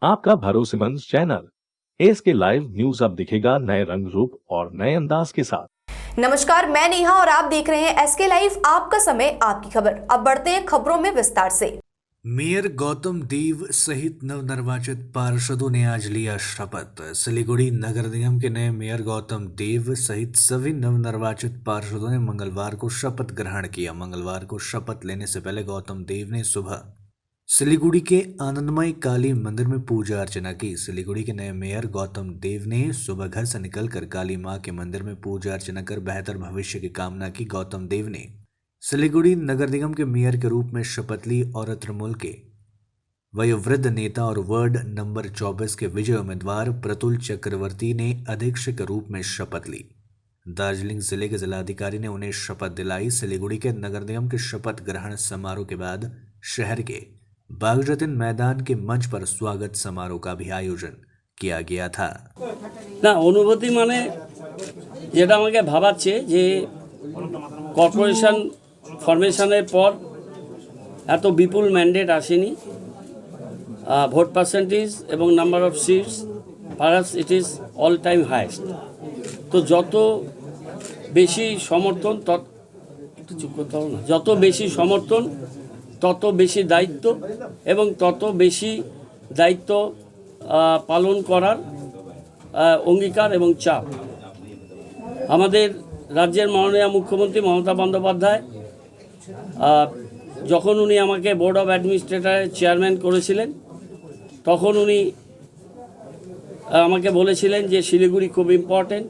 आपका भरोसेमंद channel SK live news अब दिखेगा नए रंग रूप और नए अंदाज के साथ। नमस्कार, मैं नेहा और आप देख रहे हैं एसके लाइव, आपका समय आपकी खबर। अब बढ़ते हैं खबरों में विस्तार से। मेयर गौतम देव सहित नवनिर्वाचित पार्षदों ने आज लिया शपथ। सिलीगुड़ी नगर निगम के नए मेयर गौतम देव सहित सभी नवनिर्वाचित पार्षदों ने मंगलवार को शपथ ग्रहण किया। मंगलवार को शपथ लेने से पहले गौतम देव ने सुबह सिलीगुड़ी के आनंदमय काली मंदिर में पूजा अर्चना की। सिलीगुड़ी के नए मेयर गौतम देव ने सुबह घर से निकलकर काली मां के मंदिर में पूजा अर्चना कर बेहतर भविष्य की कामना की। गौतम देव ने सिलीगुड़ी नगर निगम के मेयर के रूप में शपथ ली और तृणमूल के वयोवृद्ध नेता और वार्ड नंबर 24 के विजय उम्मीदवार प्रतुल चक्रवर्ती ने अध्यक्ष के रूप में शपथ ली। दार्जिलिंग जिले के जिलाधिकारी ने उन्हें शपथ दिलाई। सिलीगुड़ी के नगर निगम के शपथ ग्रहण समारोह के बाद शहर के बागजतीन मैदान के मंच पर स्वागत समारोह का भी आयोजन किया गया था। ना अनुभूति माने যেটা আমাকে ভাবাচ্ছে যে কর্পোরেশন ফরমেশনের পর এত বিপুল ম্যান্ডেট আসেনি। ভোট পার্সেন্টেজ এবং number of seats perhaps it is all time highest. তো যত বেশি সমর্থন একটু চুপ করতে হবে না, যত বেশি সমর্থন তত বেশি দায়িত্ব এবং তত বেশি দায়িত্ব পালন করার অঙ্গীকার এবং চাপ। আমাদের রাজ্যের মাননীয় মুখ্যমন্ত্রী মমতা বন্দ্যোপাধ্যায় যখন উনি আমাকে বোর্ড অফ অ্যাডমিনিস্ট্রেটরের চেয়ারম্যান করেছিলেন তখন উনি আমাকে বলেছিলেন যে শিলিগুড়ি খুব ইম্পর্টেন্ট,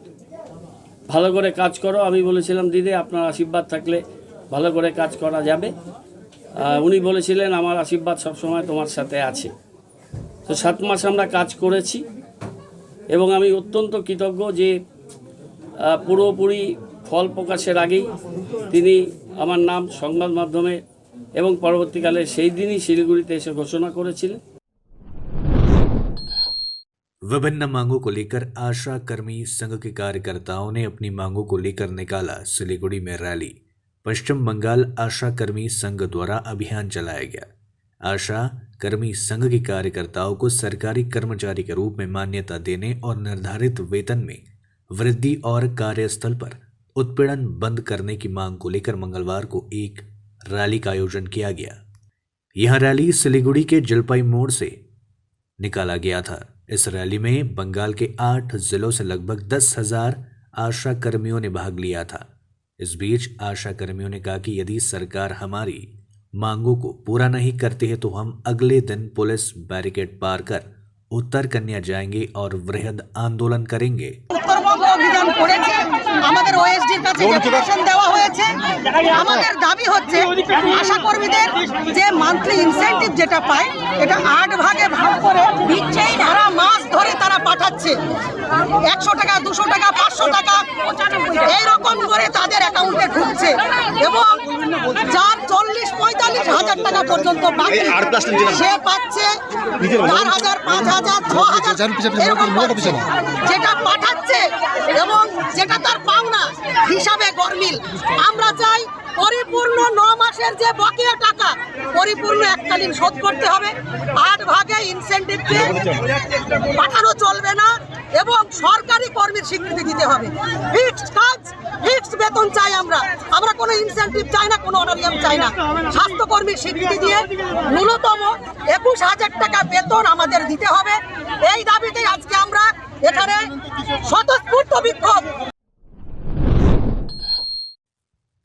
ভালো করে কাজ করো। আমি বলেছিলাম দিদি আপনার আশীর্বাদ থাকলে ভালো করে কাজ করা যাবে। উনি বলেছিলেন আমার আশীর্বাদ সবসময় তোমার সাথে আছে। তো 7 মাস আমরা কাজ করেছি এবং আমি অত্যন্ত কৃতজ্ঞ যে পুরোপুরি ফল প্রকাশের আগেই তিনি আমার নাম সংবাদ মাধ্যমে এবং পরবর্তীকালে সেই দিনই শিলিগুড়িতে এসে ঘোষণা করেছিলেন। विभिन्न मांगों को लेकर आशा कर्मी संघ के कार्यकर्ताओं ने अपनी मांगों को लेकर निकाला सिलीगुड़ी में रैली। पश्चिम बंगाल आशा कर्मी संघ द्वारा अभियान चलाया गया। आशा कर्मी संघ के कार्यकर्ताओं को सरकारी कर्मचारी के रूप में मान्यता देने और निर्धारित वेतन में वृद्धि और कार्यस्थल पर उत्पीड़न बंद करने की मांग को लेकर मंगलवार को एक रैली का आयोजन किया गया। यह रैली सिलीगुड़ी के जलपाई मोड़ से निकाला गया था। इस रैली में बंगाल के 8 जिलों से लगभग 10,000 आशा कर्मियों ने भाग लिया था। इस बीच आशा कर्मियों ने कहा कि यदि सरकार हमारी मांगों को पूरा नहीं करती है तो हम अगले दिन पुलिस बैरिकेड पार कर उत्तर कन्या जाएंगे और वृहद आंदोलन करेंगे। অভিযান করেছে, আমাদের ওএসডির কাছে ডেপুটেশন দেওয়া হয়েছে। আমাদের দাবি হচ্ছে আশা কর্মীদের যে মান্থলি ইনসেনটিভ যেটা পায় এটা 8 ভাগে ভাগ করে সারা মাস ধরে তারা পাঠাচ্ছে। 100 টাকা, 200 টাকা, 500 টাকা এইরকম করে তাদের অ্যাকাউন্টে ঢুকছে এবং যার 40-45 হাজার টাকা পর্যন্ত বাকি সে পাচ্ছে 4,000, 5,000, 6,000 এরকম যেটা পাঠাচ্ছে এবং যেটা তার পাওনা হিসাবে গরমিল। আমরা চাই পরিপূর্ণ 9 মাসের যে বকেয়া টাকা পরিপূর্ণ এককালীন শোধ করতে হবে। 8 ভাগে ইনসেনটিভকে পাঠানো চলবে না এবং সরকারি কর্মীর স্বীকৃতি দিতে হবে। ফিক্সড কাজ, ফিক্সড বেতন চাই আমরা কোনো ইনসেনটিভ চাই না, কোনো অনারিয়াম চাই না। স্বাস্থ্যকর্মীর স্বীকৃতি দিয়ে ন্যূনতম 21,000 টাকা বেতন আমাদের দিতে হবে। এই দাবিতে আজকে আমরা এখানে স্বতঃস্ফূর্ত বিক্ষোভ।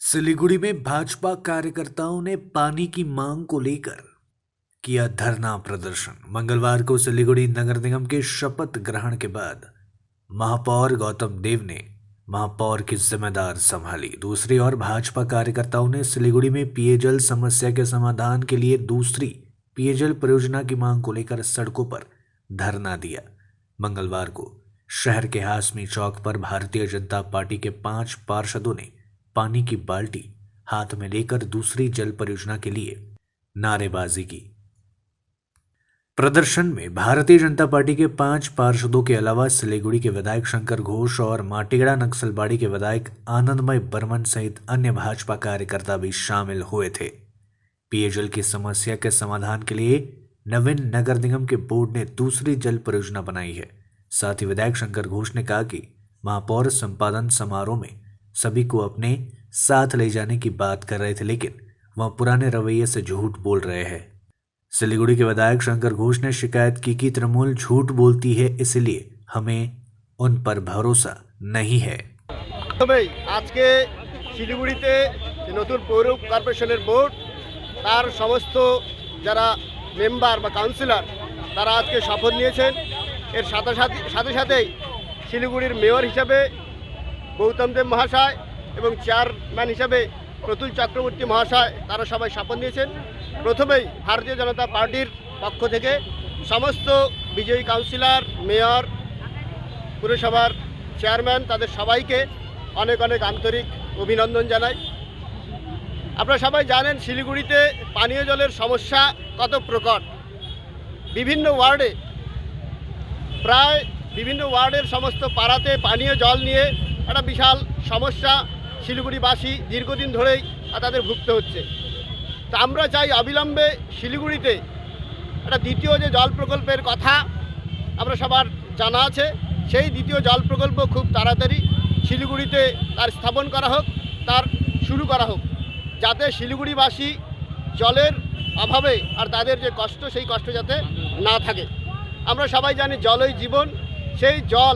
सिलीगुड़ी में भाजपा कार्यकर्ताओं ने पानी की मांग को लेकर किया धरना प्रदर्शन। मंगलवार को सिलीगुड़ी नगर निगम के शपथ ग्रहण के बाद महापौर गौतम देव ने महापौर की जिम्मेदार संभाली। दूसरी ओर भाजपा कार्यकर्ताओं ने सिलीगुड़ी में पेयजल समस्या के समाधान के लिए दूसरी पेयजल परियोजना की मांग को लेकर सड़कों पर धरना दिया। मंगलवार को शहर के हासमी चौक पर भारतीय जनता पार्टी के 5 पार्षदों ने पानी की बाल्टी हाथ में लेकर दूसरी जल परियोजना के लिए नारेबाजी की। प्रदर्शन में भारतीय जनता पार्टी के 5 पार्षदों के अलावा सिलीगुड़ी के विधायक शंकर घोष और माटीगड़ा नक्सलबाड़ी के विधायक आनंदमय बर्मन सहित अन्य भाजपा कार्यकर्ता भी शामिल हुए थे। पेयजल की समस्या के समाधान के लिए नवीन नगर निगम के बोर्ड ने दूसरी जल परियोजना बनाई है। साथ ही विधायक शंकर घोष ने कहा कि महापौर संपादन समारोह में सभी को अपने साथ ले जाने की बात कर रहे थे, लेकिन वह पुराने रवैये से झूठ बोल रहे हैं। सिलीगुड़ी के विधायक शंकर घोष ने शिकायत की कि तृणमूल झूठ बोलती है, इसलिए हमें उन पर भरोसा नहीं है। आज के শিলিগুড়িতে নতুন পৌর কর্পোরেশনের বোর্ড তার সমস্ত যারা মেম্বার বা কাউন্সিলর তারা আজকে শপথ নিয়েছেন। এর সাথে সাথেই শিলিগুড়ির মেয়র হিসাবে গৌতম দেব মহাশয় এবং চেয়ারম্যান হিসাবে প্রতুল চক্রবর্তী মহাশয় তারা সবাই শপথ নিয়েছেন। প্রথমেই ভারতীয় জনতা পার্টির পক্ষ থেকে সমস্ত বিজয়ী কাউন্সিলর, মেয়র, পুরসভার চেয়ারম্যান তাদের সবাইকে অনেক অনেক আন্তরিক অভিনন্দন জানাই। আপনারা সবাই জানেন শিলিগুড়িতে পানীয় জলের সমস্যা কত প্রকট। বিভিন্ন ওয়ার্ডের সমস্ত পাড়াতে পানীয় জল নিয়ে একটা বিশাল সমস্যা শিলিগুড়িবাসী দীর্ঘদিন ধরেই তাদের ভুগতে হচ্ছে। তা আমরা চাই অবিলম্বে শিলিগুড়িতে একটা দ্বিতীয় যে জল প্রকল্পের কথা আমরা সবার জানা আছে, সেই দ্বিতীয় জল প্রকল্প খুব তাড়াতাড়ি শিলিগুড়িতে তার স্থাপন করা হোক, তার শুরু করা হোক, যাতে শিলিগুড়িবাসী জলের অভাবে আর তাদের যে কষ্ট সেই কষ্ট যাতে না থাকে। আমরা সবাই জানি জলই জীবন। সেই জল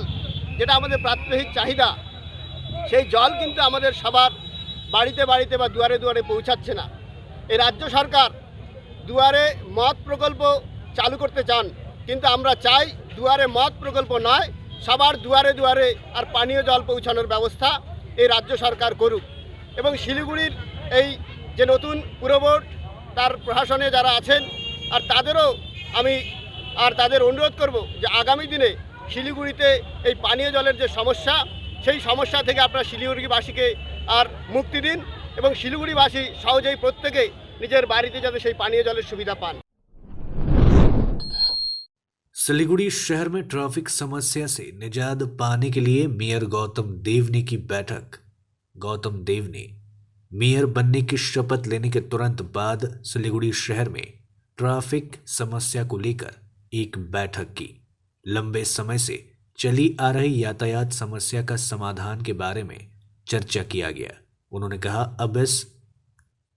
যেটা আমাদের প্রাত্যহিক চাহিদা, সেই জল কিন্তু আমাদের সবার বাড়িতে বাড়িতে বা দুয়ারে দুয়ারে পৌঁছাচ্ছে না। এই রাজ্য সরকার দুয়ারে মদ প্রকল্প চালু করতে চান, কিন্তু আমরা চাই দুয়ারে মদ প্রকল্প নয়, সবার দুয়ারে দুয়ারে আর পানীয় জল পৌঁছানোর ব্যবস্থা এই রাজ্য সরকার করুক। এবং শিলিগুড়ির এই যে নতুন পুরবোর্ড তার প্রশাসনে যারা আছেন আর তাদের অনুরোধ করব যে আগামী দিনে শিলিগুড়িতে এই পানীয় জলের যে সমস্যা, সেই সমস্যা থেকে আপনারা শিলিগুড়িবাসীকে আর মুক্তি দিন এবং শিলিগুড়িবাসী সহজেই প্রত্যেকে নিজের বাড়িতে যাতে সেই পানীয় জলের সুবিধা पान। सिलीगुड़ी शहर में ट्रैफिक समस्या से निजात पाने के लिए मेयर गौतम देव ने की बैठक। गौतम देव ने मेयर बनने की शपथ लेने के तुरंत बाद सिलीगुड़ी शहर में ट्रैफिक समस्या को लेकर एक बैठक की। लंबे समय से चली आ रही यातायात समस्या का समाधान के बारे में चर्चा किया गया। उन्होंने कहा, अब इस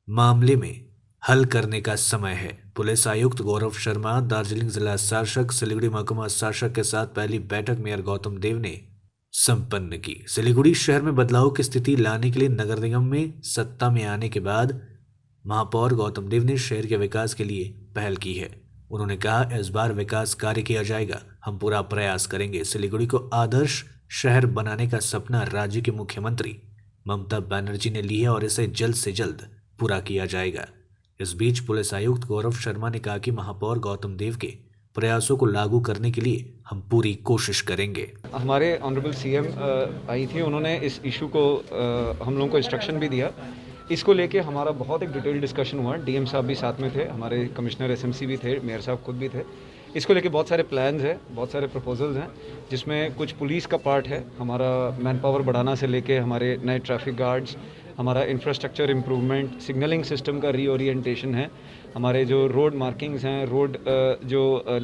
मामले में हल करने का समय है। पुलिस आयुक्त गौरव शर्मा, दार्जिलिंग जिला शासक, सिलीगुड़ी महकुमा शासक के साथ पहली बैठक मेयर गौतम देव ने संपन्न की। सिलीगुड़ी शहर में बदलाव की स्थिति लाने के लिए नगर निगम में सत्ता में आने के बाद महापौर गौतम देव ने शहर के विकास के लिए पहल की है। उन्होंने कहा, इस बार विकास कार्य किया जाएगा, हम पूरा प्रयास करेंगे। सिलीगुड़ी को आदर्श शहर बनाने का सपना राज्य के मुख्यमंत्री ममता बनर्जी ने ली है और इसे जल्द से जल्द पूरा किया जाएगा। इस बीच पुलिस आयुक्त गौरव शर्मा ने कहा कि महापौर गौतम देव के प्रयासों को लागू करने के लिए हम पूरी कोशिश करेंगे। हमारे ऑनरेबल सीएम आई थी, उन्होंने इस इशू को हम लोगों को इंस्ट्रक्शन भी दिया। इसको लेके हमारा बहुत एक डिटेल डिस्कशन हुआ। डीएम साहब भी साथ में थे, हमारे कमिश्नर एसएमसी भी थे, मेयर साहब खुद भी थे। इसको लेके बहुत सारे प्लान्स हैं, बहुत सारे प्रपोजल्स हैं, जिसमें कुछ पुलिस का पार्ट है, हमारा मैन पावर बढ़ाना से लेके हमारे नए ट्रैफिक गार्ड्स, हमारा इंफ्रास्ट्रक्चर इम्प्रूवमेंट, सिग्नलिंग सिस्टम का रीओरिएंटेशन है, हमारे जो रोड मार्किंग्स हैं, रोड जो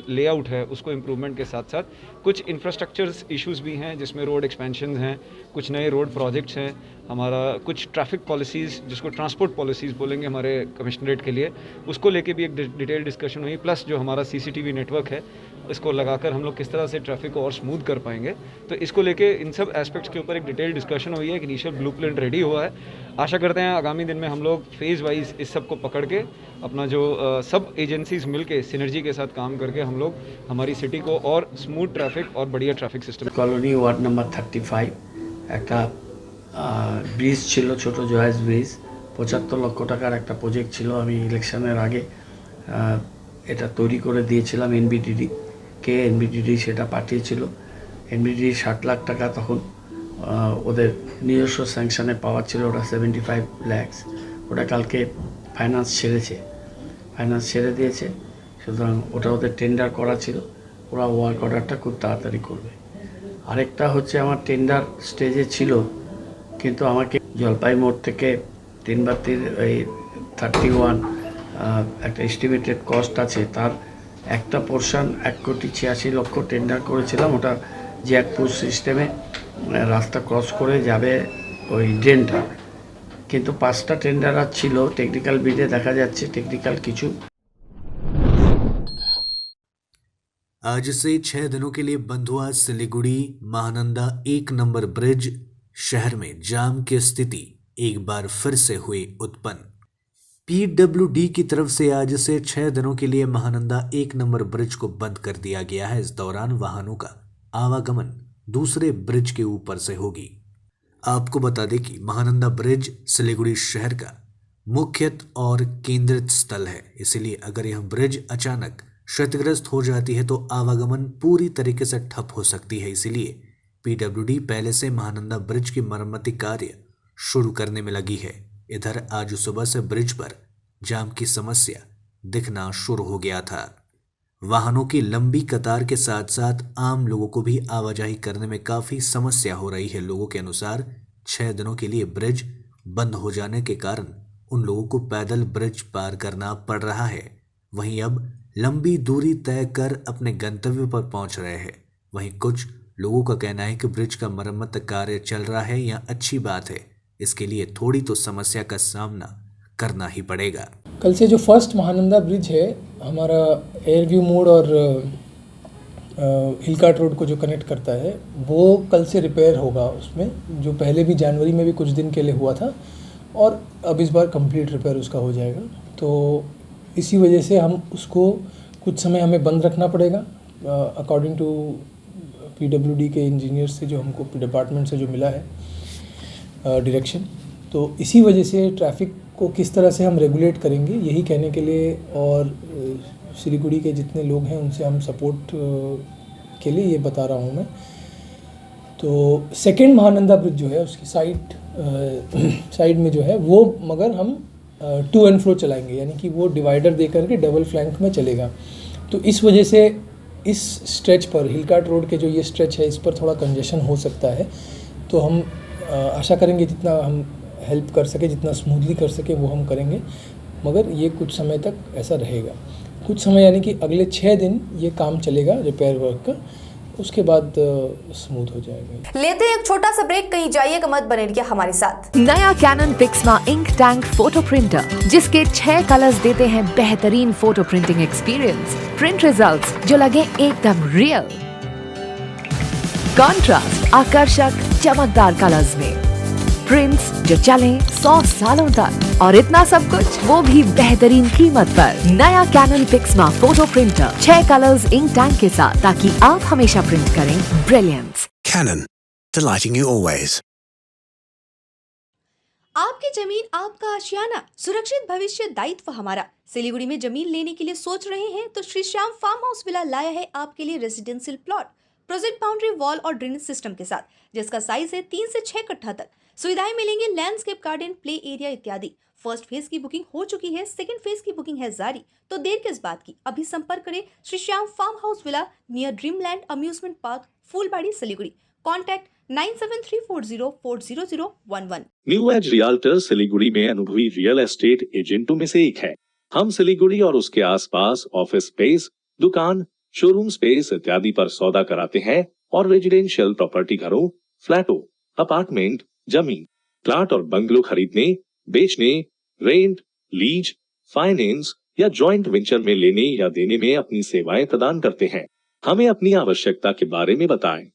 लेआउट है उसको इम्प्रूवमेंट के साथ साथ कुछ इंफ्रास्ट्रक्चर इश्यूज़ भी हैं, जिसमें रोड एक्सपेंशन हैं, कुछ नए रोड प्रोजेक्ट्स हैं, हमारा कुछ ट्रैफिक पॉलिसीज़ जिसको ट्रांसपोर्ट पॉलिसीज़ बोलेंगे हमारे कमिश्नरेट के लिए, उसको लेके भी एक डिटेल डिस्कशन हुई। प्लस जो हमारा सीसीटीवी नेटवर्क है इसको लगाकर हम लोग किस तरह से ट्रैफिक को और स्मूथ कर पाएंगे, तो इसको लेके इन सब एस्पेक्ट्स के ऊपर एक डिटेल डिस्कशन हुई है। एक इनिशियल ब्लूप्रिंट रेडी हुआ है। आशा करते हैं आगामी दिन में हम लोग फेज़ वाइज इस सब को पकड़ के अपना जो सब एजेंसीज़ मिलके सिनर्जी के साथ काम करके हम लोग हमारी सिटी को और स्मूथ ट्रैफिक और बढ़िया traffic system. Colony ward number 35 একটা ব্রিজ ছিল, ছোট জয়েস ব্রিজ, 75 লক্ষ টাকার একটা প্রজেক্ট ছিল। আমি ইলেকশনের আগে এটা তৈরি করে দিয়েছিলাম এনবিডিডি কে, এনবিডিডি সেটা পাঠিয়েছিল। এনবিডিডি 60 লাখ টাকা তখন ওদের নিজস্ব স্যাংশনে পাওয়া ছিল, ওটা 75 lakhs। ওটা কালকে ফাইন্যান্স ছেড়ে দিয়েছে, সুতরাং ওটা ওদের টেন্ডার করা ছিল, ওরা ওয়ার্ক অর্ডারটা খুব তাড়াতাড়ি করবে। আরেকটা হচ্ছে আমার টেন্ডার স্টেজে ছিল, কিন্তু আমাকে জলপাই মোড় থেকে 3/3 এই 31 একটা এস্টিমেটেড কস্ট আছে, তার একটা পোর্শন 1,86,00,000 টেন্ডার করেছিলাম, ওটা জ্যাকপুর সিস্টেমে রাস্তা ক্রস করে যাবে ওই ড্রেনটা, কিন্তু 5টা টেন্ডার আর ছিল, টেকনিক্যাল বিডে দেখা যাচ্ছে টেকনিক্যাল কিছু। आज से 6 दिनों के लिए बंद हुआ सिलीगुड़ी महानंदा 1 नंबर ब्रिज। शहर में जाम की स्थिति एक बार फिर से हुई उत्पन्न। पीडब्ल्यूडी की तरफ से आज से 6 दिनों के लिए महानंदा 1 नंबर ब्रिज को बंद कर दिया गया है। इस दौरान वाहनों का आवागमन दूसरे ब्रिज के ऊपर से होगी। आपको बता दें कि महानंदा ब्रिज सिलीगुड़ी शहर का मुख्य और केंद्रित स्थल है, इसलिए अगर यह ब्रिज अचानक क्षतिग्रस्त हो जाती है तो आवागमन पूरी तरीके से ठप हो सकती है। इसलिए पीडब्ल्यूडी पहले से महानंदा ब्रिज की मरम्मती कार्य शुरू करने में लगी है। इधर आज सुबह से ब्रिज पर जाम की समस्या दिखना शुरू हो गया था। वाहनों की लंबी कतार के साथ साथ आम लोगों को भी आवाजाही करने में काफी समस्या हो रही है। लोगों के अनुसार 6 दिनों के लिए ब्रिज बंद हो जाने के कारण उन लोगों को पैदल ब्रिज पार करना पड़ रहा है। वहीं अब लंबी दूरी तय कर अपने गंतव्य पर पहुंच रहे हैं। वहीं कुछ लोगों का कहना है कि ब्रिज का मरम्मत कार्य चल रहा है, यह अच्छी बात है, इसके लिए थोड़ी तो समस्या का सामना करना ही पड़ेगा। कल से जो फर्स्ट महानंदा ब्रिज है हमारा एयरव्यू मोड़ और हिलकाट रोड को जो कनेक्ट करता है वो कल से रिपेयर होगा। उसमें जो पहले भी जनवरी में भी कुछ दिन के लिए हुआ था और अब इस बार कंप्लीट रिपेयर उसका हो जाएगा। तो इसी वजह से हम उसको कुछ समय हमें बंद रखना पड़ेगा अकॉर्डिंग टू पीडब्ल्यूडी के इंजीनियर से जो हमको डिपार्टमेंट से जो मिला है डायरेक्शन। तो इसी वजह से ट्रैफिक को किस तरह से हम रेगुलेट करेंगे यही कहने के लिए और सिलीगुड़ी के जितने लोग हैं उनसे हम सपोर्ट के लिए ये बता रहा हूँ मैं। तो सेकेंड महानंदा ब्रिज जो है उसकी साइड में जो है वो मगर हम टू एंड फ्रो चलाएंगे, यानी कि वो डिवाइडर दे करके डबल फ्लैंक में चलेगा। तो इस वजह से इस स्ट्रेच पर हिलकाट रोड के जो ये स्ट्रेच है इस पर थोड़ा कंजेशन हो सकता है। तो हम आशा करेंगे जितना हम हेल्प कर सके, जितना स्मूथली कर सके वो हम करेंगे, मगर ये कुछ समय तक ऐसा रहेगा। कुछ समय यानी कि अगले 6 दिन ये काम चलेगा रिपेयर वर्क का, उसके बाद स्मूथ हो जाएगा। लेते हैं एक छोटा सा ब्रेक, कहीं जाइएगा मत, बने रहिए हमारे साथ। नया Canon PIXMA ink tank photo printer जिसके 6 कलर्स देते हैं बेहतरीन photo printing experience, print results जो लगे एकदम रियल, कंट्रास्ट आकर्षक चमकदार कलर्स में, प्रिंट्स जो चले 100 सालों तक, और इतना सब कुछ वो भी बेहतरीन कीमत पर। नया Canon PIXMA photo printer 6 colours ink tank के साथ, ताकि आप हमेशा प्रिंट करें brilliance. Canon, delighting you always. आपकी जमीन आपका आशियाना, सुरक्षित भविष्य दायित्व हमारा। सिलीगुड़ी में जमीन लेने के लिए सोच रहे हैं तो Shri Shyam farm house villa लाया है आपके लिए residential plot, project boundary wall और ड्रेनेज सिस्टम के साथ, जिसका साइज है 3 से 6 कट्ठा तक। सुविधाएं मिलेंगी लैंडस्केप गार्डन, प्ले एरिया इत्यादि। फर्स्ट फेज की बुकिंग हो चुकी है, सेकंड फेज की बुकिंग है जारी। तो देर किस बात की, अभी संपर्क करें Shri Shyam farm house villa near Dreamland amusement park, Phulbari, Siliguri. Contact 9734040011। New age realtor Siliguri में अनुभवी रियल एस्टेट एजेंटों में से एक है। हम सिलीगुड़ी और उसके आसपास ऑफिस स्पेस, दुकान, शोरूम स्पेस इत्यादि पर सौदा कराते हैं और रेजिडेंशियल प्रॉपर्टी घरों, फ्लैटों, अपार्टमेंट, जमीन, प्लाट और बंगलो खरीदने, बेचने, रेंट, लीज, फाइनेंस या जॉइंट वेंचर में लेने या देने में अपनी सेवाएं प्रदान करते हैं। हमें अपनी आवश्यकता के बारे में बताएं।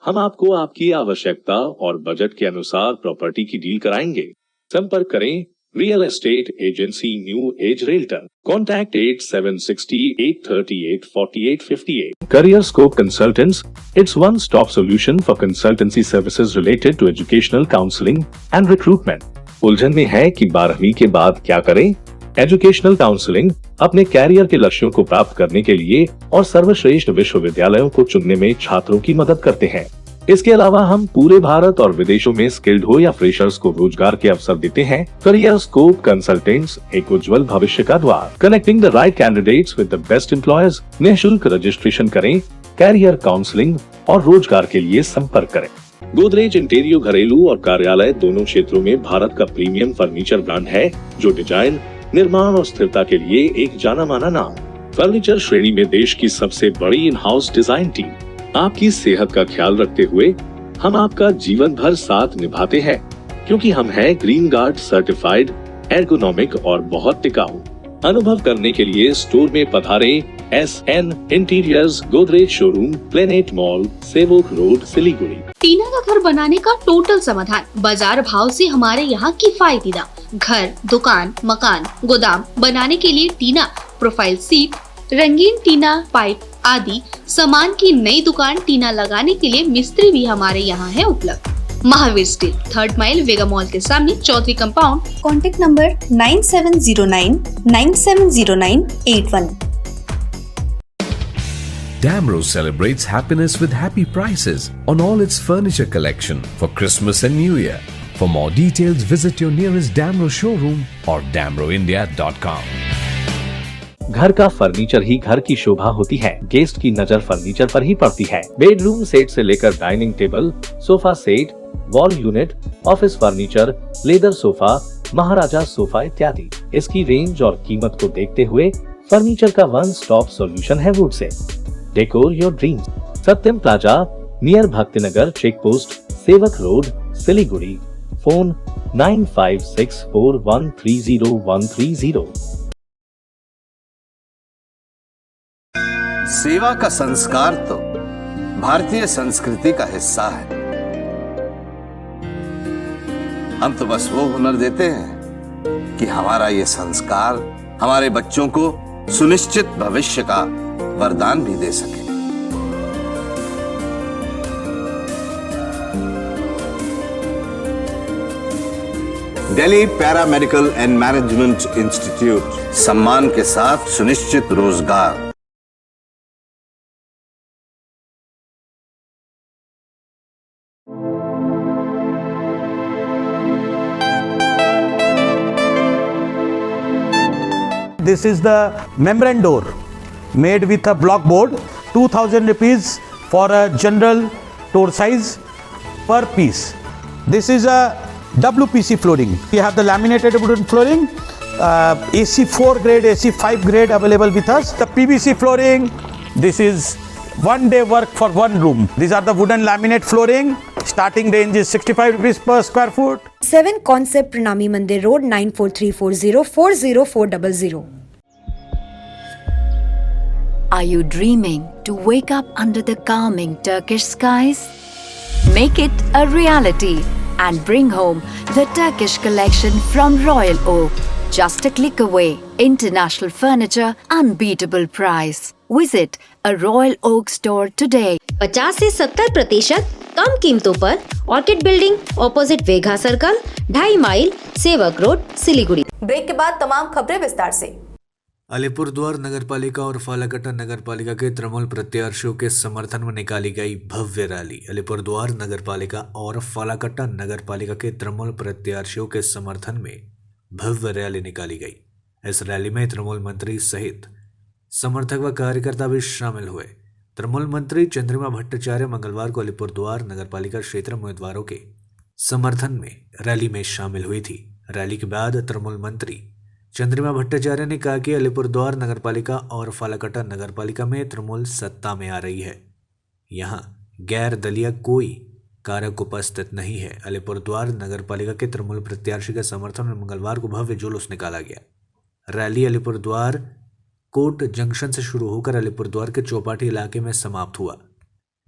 हम आपको आपकी आवश्यकता और बजट के अनुसार प्रॉपर्टी की डील कराएंगे। संपर्क करें real estate agency new age realtor. Contact 8760-838-4858। Career Scope Consultants, it's one-stop solution for consultancy services related to educational counseling and recruitment. उलझन में है कि 12वीं के बाद क्या करें? एजुकेशनल काउंसलिंग अपने कैरियर के लक्ष्यों को प्राप्त करने के लिए और सर्वश्रेष्ठ विश्वविद्यालयों को चुनने में छात्रों की मदद करते हैं। इसके अलावा हम पूरे भारत और विदेशों में स्किल्ड हो या फ्रेशर्स को रोजगार के अवसर देते हैं। करियर स्कोप कंसल्टेंट्स, एक उज्जवल भविष्य का द्वार, connecting the right candidates with the best employers. निःशुल्क रजिस्ट्रेशन करें, कैरियर काउंसलिंग और रोजगार के लिए संपर्क करें। गोदरेज इंटीरियर घरेलू और कार्यालय दोनों क्षेत्रों में भारत का प्रीमियम फर्नीचर ब्रांड है, जो डिजाइन, निर्माण और स्थिरता के लिए एक जाना माना नाम। फर्नीचर श्रेणी में देश की सबसे बड़ी इन हाउस डिजाइन टीम। आपकी सेहत का ख्याल रखते हुए हम आपका जीवन भर साथ निभाते हैं, क्योंकि हम हैं ग्रीन गार्ड सर्टिफाइड, एर्गोनॉमिक और बहुत टिकाऊ। अनुभव करने के लिए स्टोर में पधारें। SN interiors, Godrej showroom, planet mall, Sevoke road, Siliguri. Tina का घर बनाने का टोटल समाधान बाजार भाव से हमारे यहाँ किफायती दाम। घर, दुकान, मकान, गोदाम बनाने के लिए टीना, प्रोफाइल सीट, रंगीन टीना, पाइप आदि सामान की नई दुकान टीना लगाने के लिए मिस्त्री भी हमारे यहाँ है उपलब्ध। Mahavir steel, 3rd mile, Vega mall के सामने, Chaudhary compound. Contact number 9709 970981। Damro celebrates happiness with happy prices on all its furniture collection for Christmas and New Year. For more details, visit your nearest Damro showroom or damroindia.com. घर का furniture ही घर की शोभा होती है। Guest की नजर furniture पर ही पड़ती है। बेडरूम सेट से लेकर dining table, sofa set, wall unit, office furniture, leather sofa, Maharaja sofa इत्यादि। इसकी रेंज और कीमत को देखते हुए फर्नीचर का वन स्टॉप सॉल्यूशन है वुड से। Decor your dreams. Satyam plaza, near Bhaktinagar check post, Sevoke road, Siliguri. Phone 9564130130। सेवा का संस्कार तो भारतीय संस्कृति का हिस्सा है। हम तो बस वो हुनर देते हैं कि हमारा ये संस्कार हमारे बच्चों को सुनिश्चित भविष्य का वरदान भी दे सके। Delhi paramedical and management institute, सम्मान के साथ सुनिश्चित रोजगार। This is the membrane door made with a block board, 2000 rupees for a general door size per piece. This is a WPC flooring. We have the laminated wooden flooring, AC4 grade, AC5 grade available with us. The PVC flooring, this is one day work for one room. These are the wooden laminate flooring. Starting range is 65 rupees per square foot. 7 Concept Pranami Mandir Road, 9434040400. Are you dreaming to wake up under the calming Turkish skies? Make it a reality and bring home the Turkish collection from Royal Oak. Just a click away. International furniture, unbeatable price. Visit a Royal Oak store today. 50 से 70% कम कीमतों पर orchid building, opposite वेगा circle, 2.5 mile, सेवक road, Siliguri. Break के बाद तमाम खबरें विस्तार से। अलीपुरद्वार नगरपालिका और फालाकट्टा नगरपालिका के तृणमूल प्रत्याशियों के समर्थन में निकाली गई भव्य रैली। अलीपुरद्वार नगरपालिका और फालाकट्टा नगरपालिका के तृणमूल प्रत्याशियों के समर्थन में भव्य रैली निकाली गई। इस रैली में तृणमूल मंत्री सहित समर्थक व कार्यकर्ता भी शामिल हुए। तृणमूल मंत्री चंद्रिमा भट्टाचार्य मंगलवार को अलीपुरद्वार नगरपालिका क्षेत्र उम्मीदवारों के समर्थन में रैली में शामिल हुई थी। रैली के बाद तृणमूल मंत्री चंद्रिमा भट्टाचार्य ने कहा कि अलीपुरद्वार नगरपालिका और फालाकट्टा नगरपालिका में तृणमूल सत्ता में आ रही है। यहाँ गैर दलीय कोई कारक उपस्थित नहीं है। अलीपुरद्वार नगरपालिका के तृणमूल प्रत्याशी के समर्थन में मंगलवार को भव्य जुलूस निकाला गया। रैली अलीपुरद्वार कोर्ट जंक्शन से शुरू होकर अलीपुरद्वार के चौपाटी इलाके में समाप्त हुआ,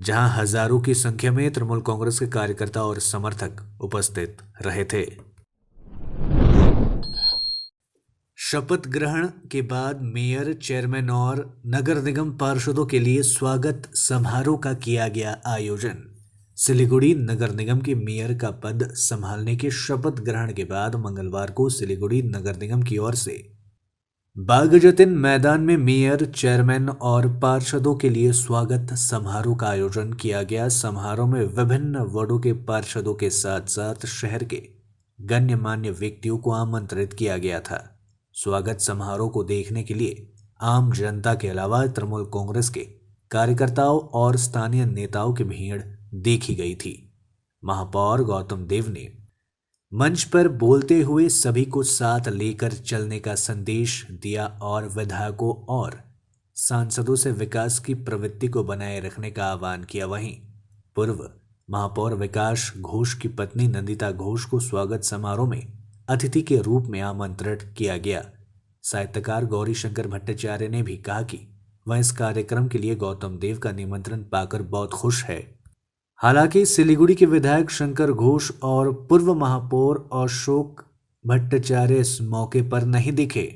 जहां हजारों की संख्या में तृणमूल कांग्रेस के कार्यकर्ता और समर्थक उपस्थित रहे थे। शपथ ग्रहण के बाद मेयर, चेयरमैन और नगर निगम पार्षदों के लिए स्वागत समारोह का किया गया आयोजन। सिलीगुड़ी नगर निगम के मेयर का पद संभालने के शपथ ग्रहण के बाद मंगलवार को सिलीगुड़ी नगर निगम की ओर से बागजतीन मैदान में मेयर, चेयरमैन और पार्षदों के लिए स्वागत समारोह का आयोजन किया गया। समारोह में विभिन्न वार्डों के पार्षदों के साथ साथ शहर के गण्यमान्य व्यक्तियों को आमंत्रित किया गया था। स्वागत समारोह को देखने के लिए आम जनता के अलावा तृणमूल कांग्रेस के कार्यकर्ताओं और स्थानीय नेताओं की भीड़ देखी गई थी। महापौर गौतम देव ने मंच पर बोलते हुए सभी को साथ लेकर चलने का संदेश दिया और विधायकों और सांसदों से विकास की प्रवृत्ति को बनाए रखने का आह्वान किया। वहीं पूर्व महापौर विकास घोष की पत्नी नंदिता घोष को स्वागत समारोह में अतिथि के रूप में आमंत्रित किया गया। साहित्यकार गौरी शंकर भट्टाचार्य ने भी कहा कि वह इस कार्यक्रम के लिए गौतम देव का निमंत्रण पाकर बहुत खुश है। हालांकि सिलीगुड़ी के विधायक शंकर घोष और पूर्व महापौर अशोक भट्टाचार्य इस मौके पर नहीं दिखे।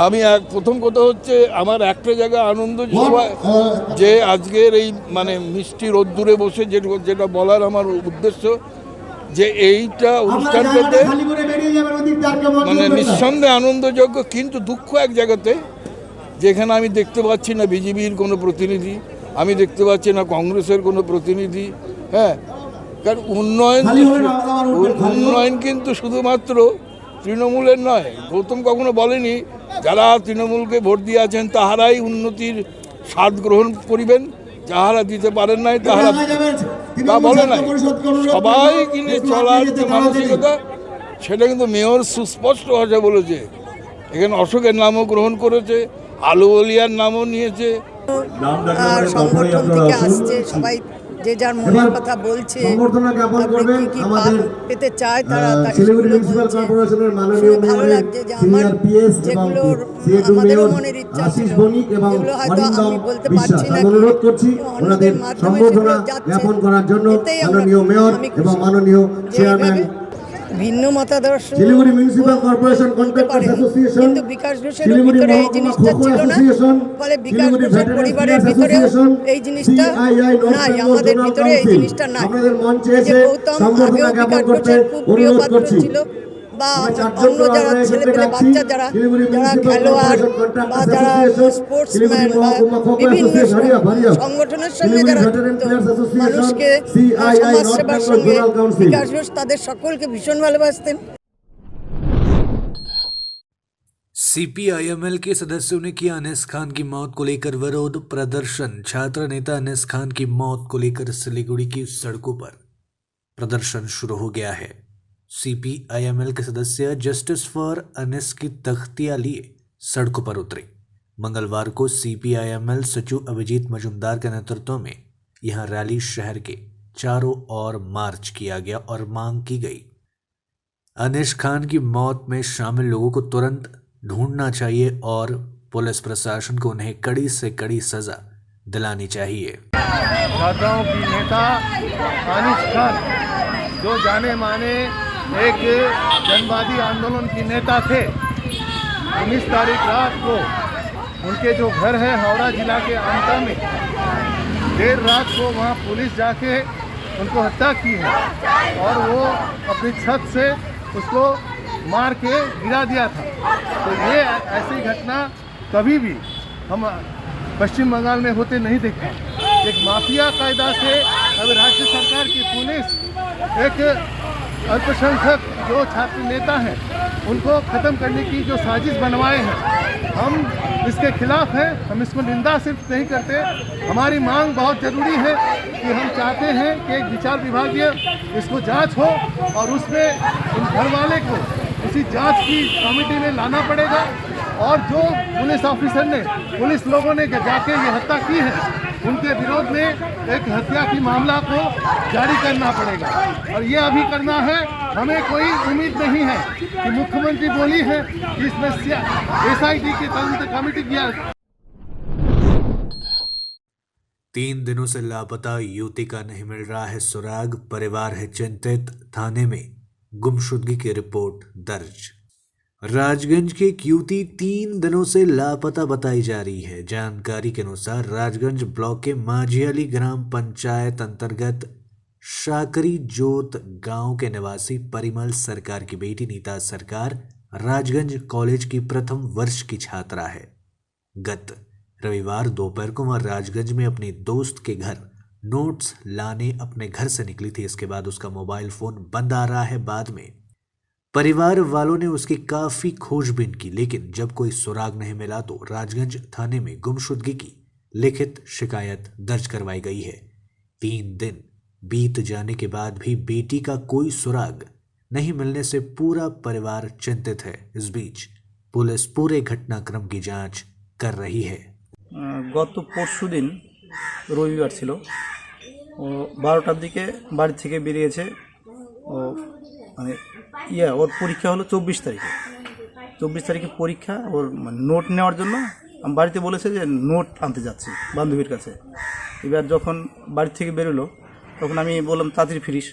আমি প্রথম কথা হচ্ছে আমার একটা জায়গা আনন্দ যে আজকের এই মানে মিষ্টি রোদ্দুরে বসে যেটা বলার আমার উদ্দেশ্য যে এইটা অনুষ্ঠান করতে মানে নিঃসন্দেহে আনন্দযোগ্য, কিন্তু দুঃখ এক জায়গাতে যেখানে আমি দেখতে পাচ্ছি না বিজেপির কোনো প্রতিনিধি, আমি দেখতে পাচ্ছি না কংগ্রেসের কোনো প্রতিনিধি। হ্যাঁ, কারণ উন্নয়ন কিন্তু শুধুমাত্র তৃণমূলের নয়। গৌতম কখনো বলেনি যারা তৃণমূলকে ভোট দিয়ে আছেন তাহারাই উন্নতির স্বাদ গ্রহণ করিবেন, যাহারা দিতে পারেন নাই তাহারা তা বলে নাই। সবাই কিনে চলার যে মানসিকতা সেটা কিন্তু মেয়র সুস্পষ্ট ভাষা বলেছে। এখানে অশোকের নামও গ্রহণ করেছে, আলুওয়ালিয়ার নামও নিয়েছে। সংগঠন থেকে আসছে, সবাই যে যার মনের কথা বলছে, কি কি পেতে চায় তারা ভালো লাগছে। যে আমার যেগুলোর আমাদেরও মনের ইচ্ছা ছিল যেগুলো হয়তো আমি বলতে পারছি না, অন্যদের মাধ্যমে সেগুলো যাচ্ছে, এতেই আমি খুশি। ভিন্ন মতাদর্শ বলতে পারেন, কিন্তু বিকাশ ঘোষের ভিতরে এই জিনিসটা ছিল না, ফলে বিকাশ ঘোষের পরিবারের ভিতরে এই জিনিসটা নাই, আমাদের ভিতরে এই জিনিসটা নাই। যে গৌতম আগেও বিকাশ ঘোষের খুব প্রিয় পাত্র ছিল, বা অন্য যারা ছেলেপেলে বাচ্চা যারা খেলোয়াড় বা যারা স্পোর্টসম্যান বা বিভিন্ন সংগঠনের সঙ্গে যারা যুক্ত, মানুষকে সমাজসেবার সঙ্গে বিকাশ ঘোষ তাদের সকলকে ভীষণ ভালোবাসতেন। सीपीआईएमएल के सदस्यों ने किया अनीस खान की मौत को लेकर विरोध प्रदर्शन। छात्र नेता अनीस खान की मौत को लेकर सिलीगुड़ी की सड़कों पर प्रदर्शन शुरू हो गया है। सीपीआईएमएल के सदस्य जस्टिस फॉर अनीस की तख्तियां लिए सड़कों पर उतरे। मंगलवार को सीपीआईएमएल सचिव अभिजीत मजुमदार के नेतृत्व में यहां रैली शहर के चारों ओर मार्च किया गया और मांग की गई अनीस खान की मौत में शामिल लोगों को तुरंत ढूंढना चाहिए और पुलिस प्रशासन को उन्हें कड़ी से कड़ी सजा दिलानी चाहिए। छात्राओं की नेता अनीस खान जो जाने माने एक जनवादी आंदोलन की नेता थे, 19 तारीख रात को उनके जो घर है हावड़ा जिला के आंता में, देर रात को वहां पुलिस जाके उनको हत्या की है और वो अपनी छत से उसको मार के गिरा दिया था। तो ये ऐसी घटना कभी भी हम पश्चिम बंगाल में होते नहीं देखे। एक माफिया कायदा से अब राज्य सरकार की पुलिस एक अल्पसंख्यक जो छात्र नेता हैं उनको ख़त्म करने की जो साजिश बनवाए हैं, हम इसके खिलाफ हैं। हम इसको निंदा सिर्फ नहीं करते, हमारी मांग बहुत ज़रूरी है कि हम चाहते हैं कि एक विचार विभागीय इसको जांच हो और उसमें उन घर वाले को उसी जांच की कमेटी में लाना पड़ेगा और जो पुलिस ऑफिसर ने पुलिस लोगों ने जाके ये हत्या की है उनके विरोध में एक हत्या की मामला को जारी करना पड़ेगा। और ये अभी करना है, हमें कोई उम्मीद नहीं है कि मुख्यमंत्री बोली है कि इसमें एसआईटी की तदंत कमेटी किया। 3 दिनों से लापता युवती का नहीं मिल रहा है सुराग, परिवार है चिंतित, थाने में गुमशुदगी की रिपोर्ट दर्ज। राजगंज की एक युवती 3 दिनों से लापता बताई जा रही है। जानकारी के अनुसार राजगंज ब्लॉक के माझियाली ग्राम पंचायत अंतर्गत शाकरी जोत गांव के निवासी परिमल सरकार की बेटी नीता सरकार राजगंज कॉलेज की प्रथम वर्ष की छात्रा है। गत रविवार दोपहर को वह राजगंज में अपनी दोस्त के घर नोट्स लाने अपने घर से निकली थी। इसके बाद उसका मोबाइल फोन बंद आ रहा है। बाद में परिवार वालों ने उसकी काफी खोजबीन की, लेकिन जब कोई सुराग नहीं मिला तो राजगंज थाने में गुमशुदगी की लिखित शिकायत दर्ज करवाई गई है। 3 दिन बीत जाने के बाद भी बेटी का कोई सुराग नहीं मिलने से पूरा परिवार चिंतित है। इस बीच पुलिस पूरे घटनाक्रम की जांच कर रही है। গত পরশু দিন রবিবার ছিল, ও 12টার দিকে বাড়ি থেকে বেরিয়েছে। ও মানে ওর পরীক্ষা হলো 24 তারিখে পরীক্ষা। ওর মানে নোট নেওয়ার জন্য বাড়িতে বলেছে যে নোট আনতে যাচ্ছি বান্ধবীর কাছে। এবার যখন বাড়ি থেকে বেরোলো তখন আমি বললাম তাড়াতাড়ি ফিরিস,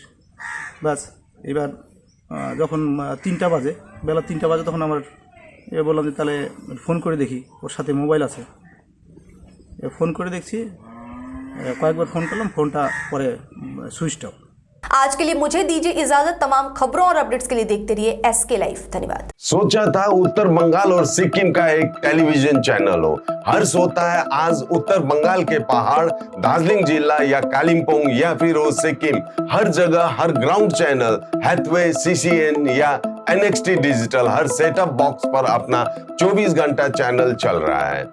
ব্যাস। এবার যখন 3টা বাজে, বেলা 3টা বাজে, তখন আমার বললাম যে তাহলে ফোন করে দেখি, ওর সাথে মোবাইল আছে। ফোন করে দেখছি, কয়েকবার ফোন করলাম, ফোনটা পরে সুইচ অফ। आज के लिए मुझे दीजिए इजाजत। तमाम खबरों और अपडेट्स के लिए देखते रहिए SK लाइव। धन्यवाद। सोचा था उत्तर बंगाल और सिक्किम का एक टेलीविजन चैनल हो। हर्ष होता है आज उत्तर बंगाल के पहाड़, दार्जिलिंग जिला या कालिम्पोंग या फिर हो सिक्किम, हर जगह हर ग्राउंड चैनल हैथवे, CCN या NXT डिजिटल हर सेटअप बॉक्स पर अपना 24 घंटा चैनल चल रहा है।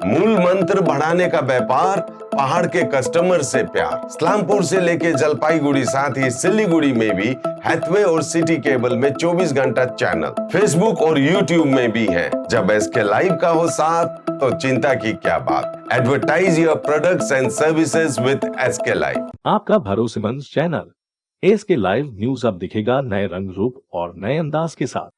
मूल मंत्र बढ़ाने का व्यापार, पहाड़ के कस्टमर से प्यार। इस्लामपुर से लेके जलपाईगुड़ी साथ ही सिलीगुड़ी में भी हैथवे और सिटी केबल में 24 घंटा चैनल, फेसबुक और यूट्यूब में भी है। जब SK लाइव का हो साथ तो चिंता की क्या बात। Advertise your products and services with SK live. आपका भरोसेमंद चैनल SK लाइव न्यूज अब दिखेगा नए रंग रूप और नए अंदाज के साथ।